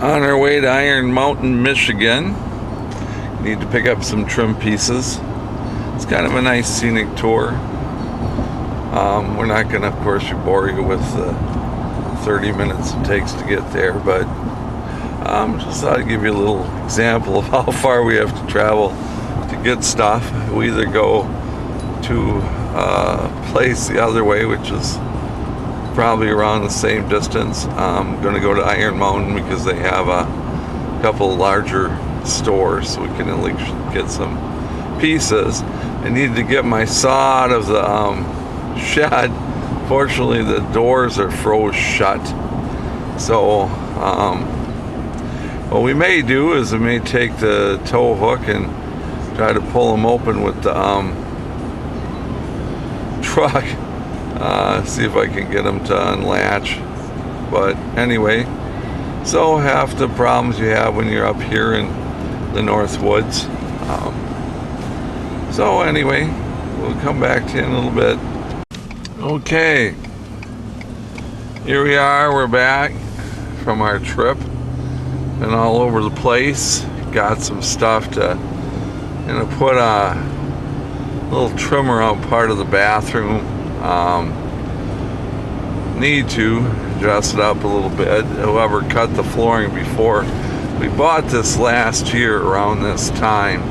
On our way to Iron Mountain, Michigan. Need to pick up some trim pieces. It's kind of a nice scenic tour. We're not going to, of course, bore you with the 30 minutes it takes to get there, but just thought I'd give you a little example of how far we have to travel to get stuff. We either go to a place the other way, which is probably around the same distance. I'm going to go to Iron Mountain because they have a couple larger stores, so we can at least get some pieces. I needed to get my saw out of the shed. Fortunately, the doors are froze shut. So what we may do is we may take the tow hook and try to pull them open with the truck. See if I can get them to unlatch. But anyway, so half the problems you have when you're up here in the North Woods. So anyway, we'll come back to you in a little bit. Okay, here we are. We're back from our trip. Been all over the place. Got some stuff to, put a little trimmer out part of the bathroom. Need to dress it up a little bit. Whoever cut the flooring before, we bought this last year around this time,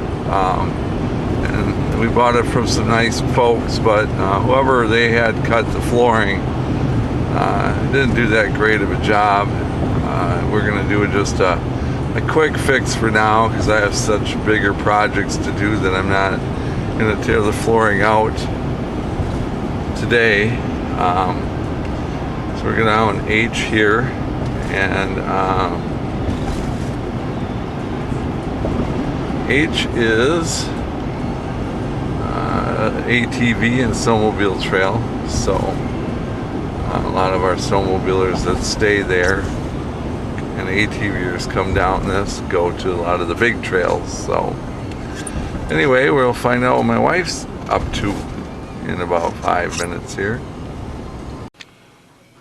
and we bought it from some nice folks, but whoever they had cut the flooring didn't do that great of a job. We're gonna do just a quick fix for now because I have such bigger projects to do that I'm not gonna tear the flooring out today. So we're gonna have an H here, and H is ATV and snowmobile trail. So a lot of our snowmobilers that stay there and ATVers come down this go to a lot of the big trails. So anyway, we'll find out what my wife's up to in about 5 minutes here.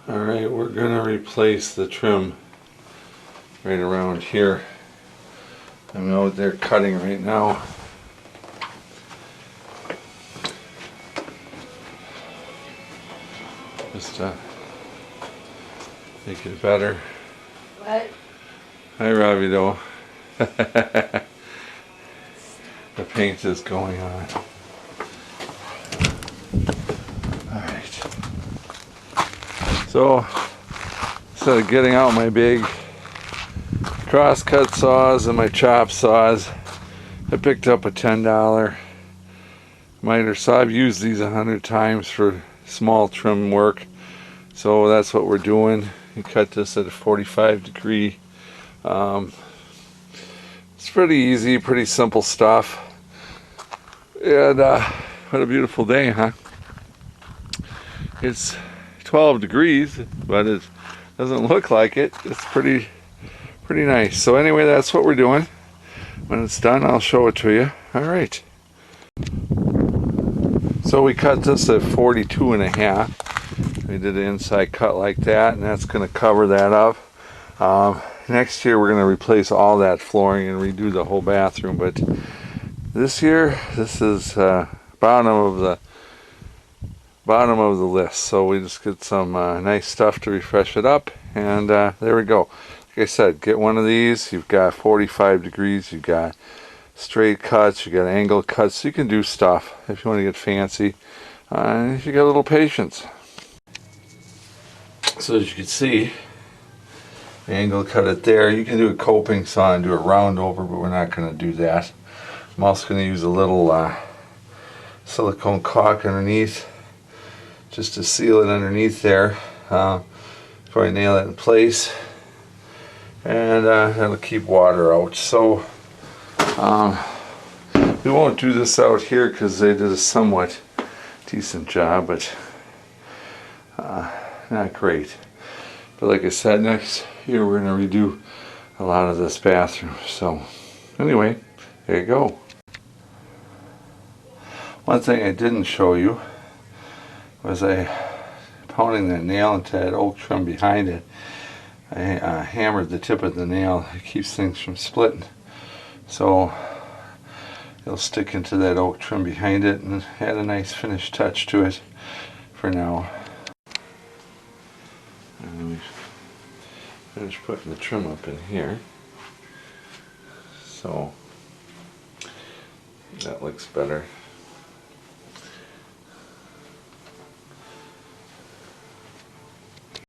Alright, we're going to replace the trim right around here. I'm out there cutting right now. Just to make it better. What? Hi, Robbie, though. The paint is going on. Alright. So, instead of getting out my big cross-cut saws and my chop saws, I picked up a $10 miter saw. I've used these 100 times for small trim work, so that's what we're doing. You cut this at a 45 degree. It's pretty easy, pretty simple stuff. And what a beautiful day, huh? It's 12 degrees, but it doesn't look like it. It's pretty nice. So anyway, that's what we're doing. When it's done, I'll show it to you. All right. So we cut this at 42 and a half. We did an inside cut like that, and that's going to cover that up. Next year, we're going to replace all that flooring and redo the whole bathroom. But this year, this is bottom of the list. So we just get some nice stuff to refresh it up, and there we go. Like I said, get one of these. You've got 45 degrees. You've got straight cuts. You got angle cuts. So you can do stuff if you want to get fancy. If you got a little patience. So as you can see, the angle cut it there. You can do a coping saw and do a round over, but we're not going to do that. I'm also going to use a little silicone caulk underneath, just to seal it underneath there before I nail it in place, and that'll keep water out. So we won't do this out here because they did a somewhat decent job, but not great. But like I said, next year we're going to redo a lot of this bathroom. So anyway, there you go. One thing I didn't show you was I pounding that nail into that oak trim behind it. I hammered the tip of the nail. It keeps things from splitting. So it'll stick into that oak trim behind it and add a nice finished touch to it for now. And we finish putting the trim up in here. So that looks better.